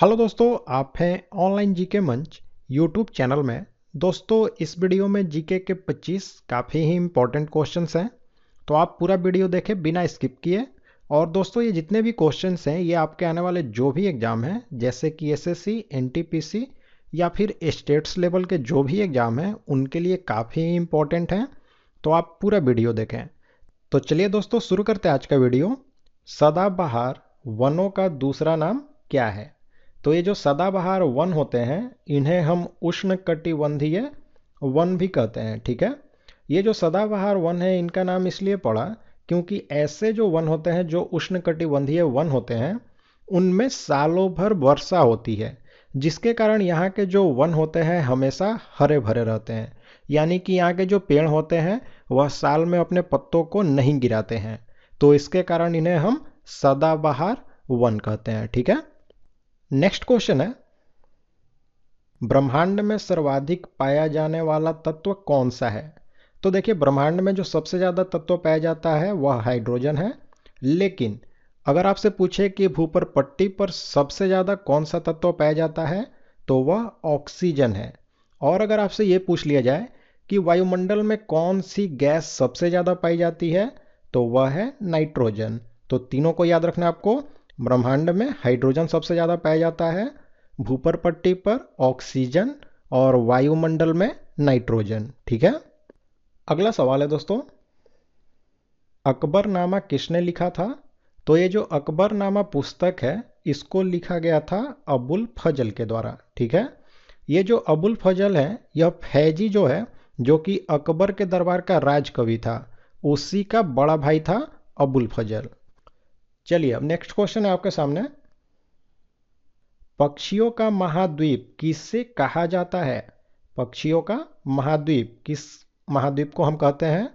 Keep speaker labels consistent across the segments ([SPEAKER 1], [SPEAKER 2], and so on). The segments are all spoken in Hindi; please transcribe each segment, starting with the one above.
[SPEAKER 1] हेलो दोस्तों, आप हैं ऑनलाइन जीके मंच यूट्यूब चैनल में। दोस्तों, इस वीडियो में जीके के 25 काफ़ी ही इम्पोर्टेंट क्वेश्चंस हैं, तो आप पूरा वीडियो देखें बिना स्किप किए। और दोस्तों, ये जितने भी क्वेश्चंस हैं ये आपके आने वाले जो भी एग्ज़ाम हैं, जैसे कि एसएससी, एनटीपीसी या फिर स्टेट्स लेवल के जो भी एग्ज़ाम हैं, उनके लिए काफ़ी इम्पोर्टेंट हैं। तो आप पूरा वीडियो देखें। तो चलिए दोस्तों, शुरू करते हैं आज का वीडियो। सदाबहार वनों का दूसरा नाम क्या है? तो ये जो सदाबहार वन होते हैं, इन्हें हम उष्णकटिबंधीय वन भी कहते हैं। ठीक है, ये जो सदाबहार वन है, इनका नाम इसलिए पड़ा क्योंकि ऐसे जो वन होते हैं, जो उष्णकटिबंधीय वन होते हैं, उनमें सालों भर वर्षा होती है, जिसके कारण यहाँ के जो वन होते हैं हमेशा हरे भरे रहते हैं। यानी कि यहाँ के जो पेड़ होते हैं वह साल में अपने पत्तों को नहीं गिराते हैं, तो इसके कारण इन्हें हम सदाबहार वन कहते हैं। ठीक है, नेक्स्ट क्वेश्चन है, ब्रह्मांड में सर्वाधिक पाया जाने वाला तत्व कौन सा है? तो देखिए, ब्रह्मांड में जो सबसे ज़्यादा तत्व पाया जाता है वह हाइड्रोजन है। लेकिन अगर आपसे पूछे कि भूपर पट्टी पर सबसे ज़्यादा कौन सा तत्व पाया जाता है, तो वह ऑक्सीजन है। और अगर आपसे ये पूछ लिया जाए कि वायुमंडल में कौन सी गैस सबसे ज़्यादा पाई जाती है, तो वह है नाइट्रोजन। तो तीनों को याद रखना आपको। ब्रह्मांड में हाइड्रोजन सबसे ज़्यादा पाया जाता है, भूपर पट्टी पर ऑक्सीजन, और वायुमंडल में नाइट्रोजन। ठीक है, अगला सवाल है दोस्तों, अकबरनामा किसने लिखा था? तो ये जो अकबरनामा पुस्तक है, इसको लिखा गया था अबुल फजल के द्वारा। ठीक है, ये जो अबुल फजल है, यह फैजी जो है, जो कि अकबर के दरबार का राजकवि था, उसी का बड़ा भाई था अबुल फजल। चलिए, अब नेक्स्ट क्वेश्चन है आपके सामने, पक्षियों का महाद्वीप किससे कहा जाता है? पक्षियों का महाद्वीप किस महाद्वीप को हम कहते हैं?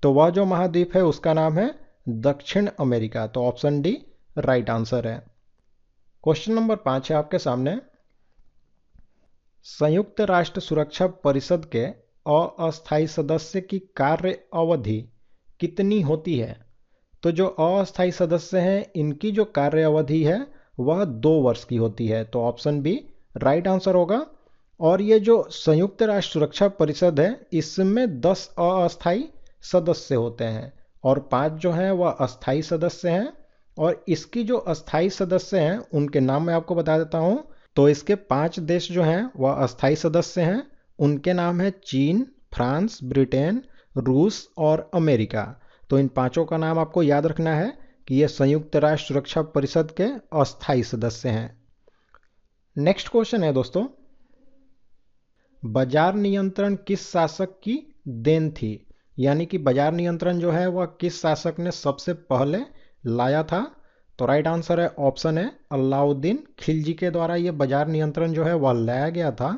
[SPEAKER 1] तो वह जो महाद्वीप है उसका नाम है दक्षिण अमेरिका। तो ऑप्शन डी राइट आंसर है। क्वेश्चन नंबर 5 है आपके सामने, संयुक्त राष्ट्र सुरक्षा परिषद के अस्थायी सदस्य की कार्य अवधि कितनी होती है? तो जो अस्थायी सदस्य हैं, इनकी जो कार्य अवधि है वह 2 वर्ष की होती है। तो ऑप्शन बी राइट आंसर होगा। और ये जो संयुक्त राष्ट्र सुरक्षा परिषद है, इसमें 10 अस्थायी सदस्य होते हैं और 5 जो हैं वह अस्थायी सदस्य हैं। और इसकी जो अस्थायी सदस्य हैं उनके नाम मैं आपको बता देता हूँ। तो इसके 5 देश जो हैं वह अस्थायी सदस्य हैं, उनके नाम है चीन, फ्रांस, ब्रिटेन, रूस और अमेरिका। तो इन 5 का नाम आपको याद रखना है कि ये संयुक्त राष्ट्र सुरक्षा परिषद के अस्थायी सदस्य हैं। नेक्स्ट क्वेश्चन है दोस्तों, बाजार नियंत्रण किस शासक की देन थी? यानी कि बाजार नियंत्रण जो है वह किस शासक ने सबसे पहले लाया था? तो राइट आंसर है ऑप्शन है अलाउद्दीन खिलजी के द्वारा ये बाजार नियंत्रण जो है वह लाया गया था।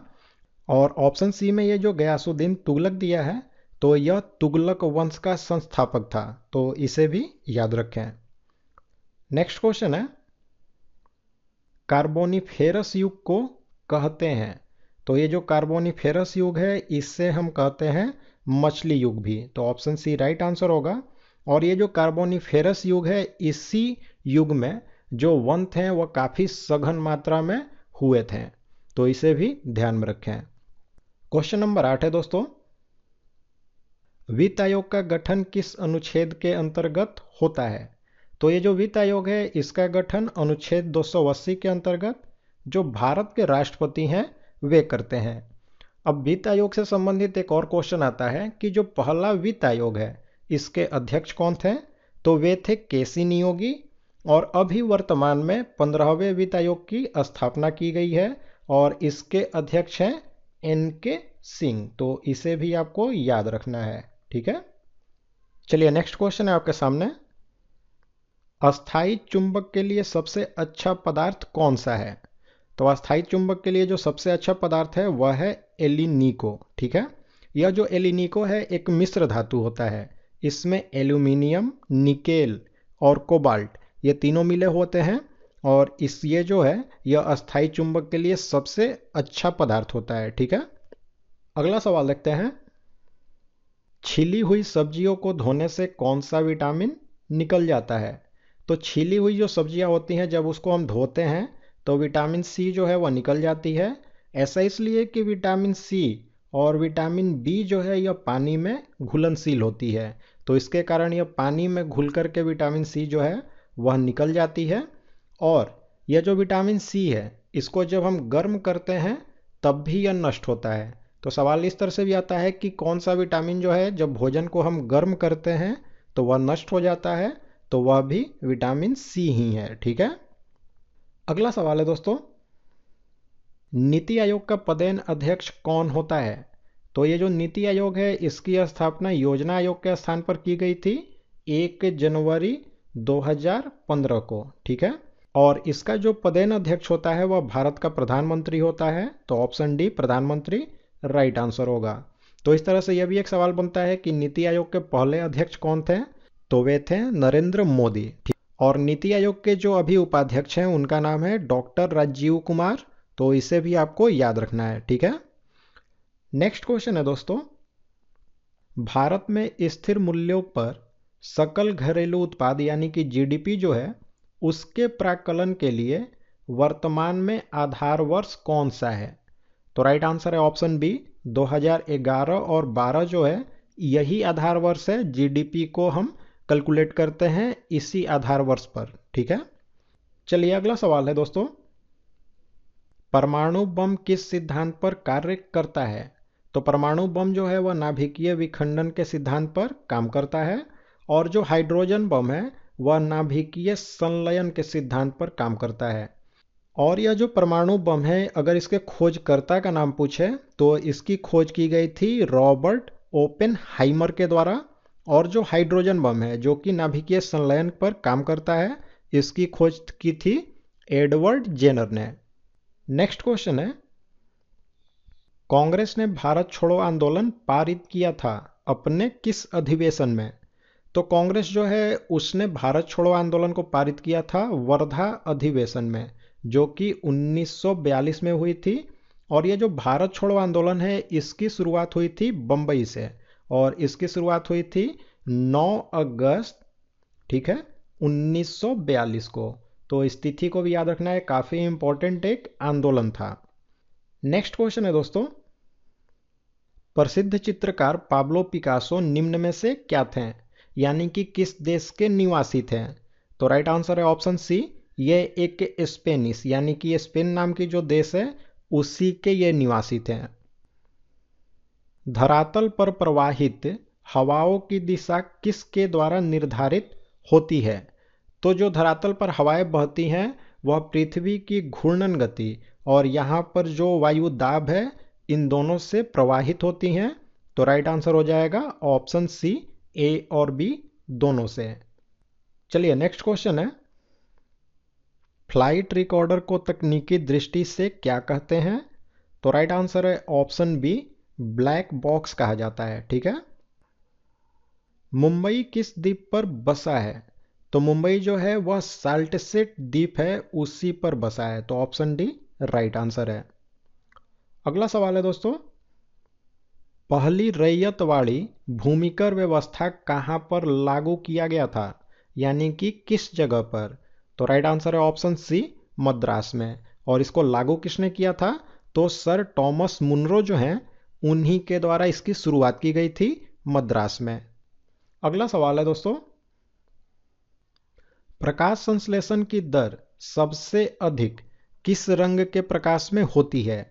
[SPEAKER 1] और ऑप्शन सी में ये जो गयासुद्दीन तुगलक दिया है, तो यह तुगलक वंश का संस्थापक था, तो इसे भी याद रखें। नेक्स्ट क्वेश्चन है, कार्बोनिफेरस युग को कहते हैं? तो ये जो कार्बोनिफेरस युग है, इससे हम कहते हैं मछली युग भी। तो ऑप्शन सी राइट आंसर होगा। और ये जो कार्बोनिफेरस युग है, इसी युग में जो वन थे वह काफ़ी सघन मात्रा में हुए थे, तो इसे भी ध्यान में रखें। क्वेश्चन नंबर 8 है दोस्तों, वित्त आयोग का गठन किस अनुच्छेद के अंतर्गत होता है? तो ये जो वित्त आयोग है, इसका गठन अनुच्छेद 280 के अंतर्गत जो भारत के राष्ट्रपति हैं वे करते हैं। अब वित्त आयोग से संबंधित एक और क्वेश्चन आता है कि जो पहला वित्त आयोग है, इसके अध्यक्ष कौन थे? तो वे थे केसी नियोगी। और अभी वर्तमान में 15वें वित्त आयोग की स्थापना की गई है और इसके अध्यक्ष हैं एन के सिंह। तो इसे भी आपको याद रखना है। ठीक है, चलिए नेक्स्ट क्वेश्चन है आपके सामने, अस्थायी चुंबक के लिए सबसे अच्छा पदार्थ कौन सा है? तो अस्थायी चुंबक के लिए जो सबसे अच्छा पदार्थ है वह है एलिनिको। ठीक है, यह जो एलिनिको है एक मिश्र धातु होता है। इसमें एल्यूमिनियम, निकेल और कोबाल्ट ये तीनों मिले होते हैं। और ये जो है यह अस्थायी चुंबक के लिए सबसे अच्छा पदार्थ होता है। ठीक है, अगला सवाल देखते हैं, छिली हुई सब्जियों को धोने से कौन सा विटामिन निकल जाता है? तो छिली हुई जो सब्जियां होती हैं, जब उसको हम धोते हैं तो विटामिन सी जो है वह निकल जाती है। ऐसा इसलिए कि विटामिन सी और विटामिन बी जो है यह पानी में घुलनशील होती है, तो इसके कारण यह पानी में घुल करके विटामिन सी जो है वह निकल जाती है। और यह जो विटामिन सी है इसको जब हम गर्म करते हैं तब भी यह नष्ट होता है। तो सवाल इस तरह से भी आता है कि कौन सा विटामिन जो है जब भोजन को हम गर्म करते हैं तो वह नष्ट हो जाता है, तो वह भी विटामिन सी ही है। ठीक है। अगला सवाल है दोस्तों, नीति आयोग का पदेन अध्यक्ष कौन होता है? तो ये जो नीति आयोग है इसकी स्थापना योजना आयोग के स्थान पर की गई थी 1 जनवरी 2015 को। ठीक है। और इसका जो पदेन अध्यक्ष होता है वह भारत का प्रधानमंत्री होता है, तो ऑप्शन डी प्रधानमंत्री राइट आंसर होगा। तो इस तरह से यह भी एक सवाल बनता है कि नीति आयोग के पहले अध्यक्ष कौन थे? तो वे थे नरेंद्र मोदी। और नीति आयोग के जो अभी उपाध्यक्ष हैं उनका नाम है डॉक्टर राजीव कुमार, तो इसे भी आपको याद रखना है। ठीक है। नेक्स्ट क्वेश्चन है दोस्तों, भारत में स्थिर मूल्यों पर सकल घरेलू उत्पाद यानी कि जीडीपी जो है उसके प्राकलन के लिए वर्तमान में आधार वर्ष कौन सा है? तो राइट आंसर है ऑप्शन बी 2011 और 12 जो है यही आधार वर्ष है। जीडीपी को हम कैलकुलेट करते हैं इसी आधार वर्ष पर। ठीक है। चलिए अगला सवाल है दोस्तों, परमाणु बम किस सिद्धांत पर कार्य करता है? तो परमाणु बम जो है वह नाभिकीय विखंडन के सिद्धांत पर काम करता है, और जो हाइड्रोजन बम है वह नाभिकीय संलयन के सिद्धांत पर काम करता है। और यह जो परमाणु बम है अगर इसके खोजकर्ता का नाम पूछे तो इसकी खोज की गई थी रॉबर्ट ओपेनहाइमर के द्वारा। और जो हाइड्रोजन बम है जो कि नाभिकीय संलयन पर काम करता है इसकी खोज की थी एडवर्ड जेनर ने। नेक्स्ट क्वेश्चन है, कांग्रेस ने भारत छोड़ो आंदोलन पारित किया था अपने किस अधिवेशन में? तो कांग्रेस जो है उसने भारत छोड़ो आंदोलन को पारित किया था वर्धा अधिवेशन में, जो कि 1942 में हुई थी। और ये जो भारत छोड़ो आंदोलन है इसकी शुरुआत हुई थी बंबई से, और इसकी शुरुआत हुई थी 9 अगस्त, ठीक है, 1942 को। तो इस तिथि को भी याद रखना है, काफी इंपॉर्टेंट एक आंदोलन था। नेक्स्ट क्वेश्चन है दोस्तों, प्रसिद्ध चित्रकार पाब्लो पिकासो निम्न में से क्या थे? यानी कि किस देश के निवासी थे? तो राइट आंसर है ऑप्शन सी, ये एक स्पेनिश यानी कि स्पेन नाम की जो देश है उसी के ये निवासी थे। धरातल पर प्रवाहित हवाओं की दिशा किसके द्वारा निर्धारित होती है? तो जो धरातल पर हवाएं बहती हैं वह पृथ्वी की घूर्णन गति और यहाँ पर जो वायु दाब है इन दोनों से प्रवाहित होती हैं। तो राइट आंसर हो जाएगा ऑप्शन सी, ए और बी दोनों से। चलिए नेक्स्ट क्वेश्चन है, फ्लाइट रिकॉर्डर को तकनीकी दृष्टि से क्या कहते हैं? तो राइट आंसर है ऑप्शन बी, ब्लैक बॉक्स कहा जाता है। ठीक है। मुंबई किस द्वीप पर बसा है? तो मुंबई जो है वह साल्टसेट द्वीप है उसी पर बसा है, तो ऑप्शन डी राइट आंसर है। अगला सवाल है दोस्तों, पहली रैयतवाड़ी भूमिकर व्यवस्था कहां पर लागू किया गया था, यानी कि किस जगह पर? तो राइट आंसर है ऑप्शन सी, मद्रास में। और इसको लागू किसने किया था? तो सर टॉमस मुनरो जो हैं उन्हीं के द्वारा इसकी शुरुआत की गई थी मद्रास में। अगला सवाल है दोस्तों, प्रकाश संश्लेषण की दर सबसे अधिक किस रंग के प्रकाश में होती है?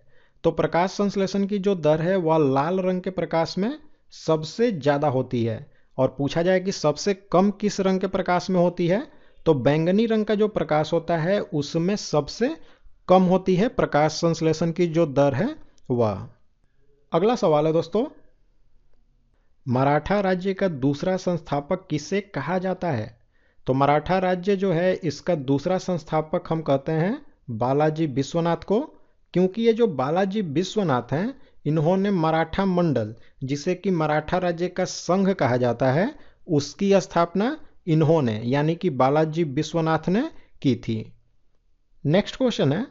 [SPEAKER 1] तो प्रकाश संश्लेषण की जो दर है वह लाल रंग के प्रकाश में सबसे ज्यादा होती है। और पूछा जाए कि सबसे कम किस रंग के प्रकाश में होती है, तो बैंगनी रंग का जो प्रकाश होता है उसमें सबसे कम होती है प्रकाश संश्लेषण की जो दर है वह। अगला सवाल है दोस्तों, मराठा राज्य का दूसरा संस्थापक किसे कहा जाता है? तो मराठा राज्य जो है इसका दूसरा संस्थापक हम कहते हैं बालाजी विश्वनाथ को, क्योंकि ये जो बालाजी विश्वनाथ हैं इन्होंने मराठा मंडल, जिसे कि मराठा राज्य का संघ कहा जाता है, उसकी स्थापना इन्होंने यानी कि बालाजी विश्वनाथ ने की थी। नेक्स्ट क्वेश्चन है,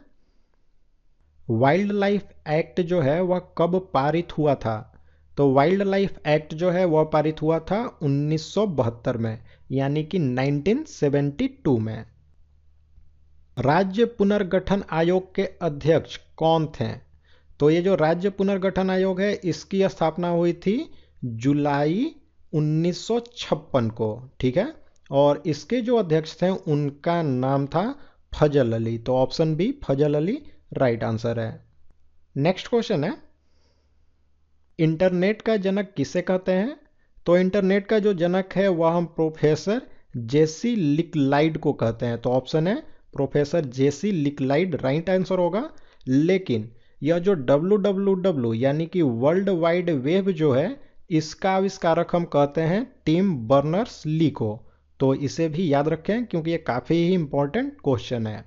[SPEAKER 1] वाइल्ड लाइफ एक्ट जो है वह कब पारित हुआ था? तो वाइल्ड लाइफ एक्ट जो है वह पारित हुआ था 1972 में, यानी कि 1972 में। राज्य पुनर्गठन आयोग के अध्यक्ष कौन थे? तो ये जो राज्य पुनर्गठन आयोग है इसकी स्थापना हुई थी जुलाई 1956 को, ठीक है। और इसके जो अध्यक्ष थे उनका नाम था फजल अली। तो ऑप्शन बी फजल अली राइट आंसर है। नेक्स्ट क्वेश्चन है, इंटरनेट का जनक किसे कहते हैं? तो इंटरनेट का जो जनक है वह हम प्रोफेसर जेसी लिकलाइड को कहते हैं। तो ऑप्शन है प्रोफेसर जेसी लिकलाइड राइट आंसर होगा। लेकिन यह जो www यानी कि वर्ल्ड वाइड वेब जो है इसका आविष्कारक हम कहते हैं टिम बर्नर्स ली को। तो इसे भी याद रखें क्योंकि ये काफ़ी ही इंपॉर्टेंट क्वेश्चन है।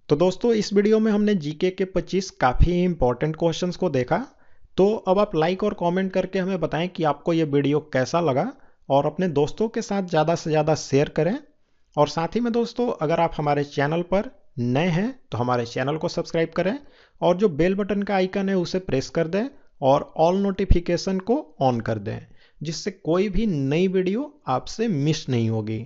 [SPEAKER 1] तो दोस्तों इस वीडियो में हमने जीके के 25 काफ़ी ही इंपॉर्टेंट क्वेश्चंस को देखा। तो अब आप लाइक और कमेंट करके हमें बताएं कि आपको ये वीडियो कैसा लगा और अपने दोस्तों के साथ ज़्यादा से ज़्यादा शेयर करें। और साथ ही में दोस्तों अगर आप हमारे चैनल पर नए हैं तो हमारे चैनल को सब्सक्राइब करें और जो बेल बटन का आइकन है उसे प्रेस कर दें और ऑल नोटिफिकेशन को ऑन कर दें, जिससे कोई भी नई वीडियो आपसे मिस नहीं होगी।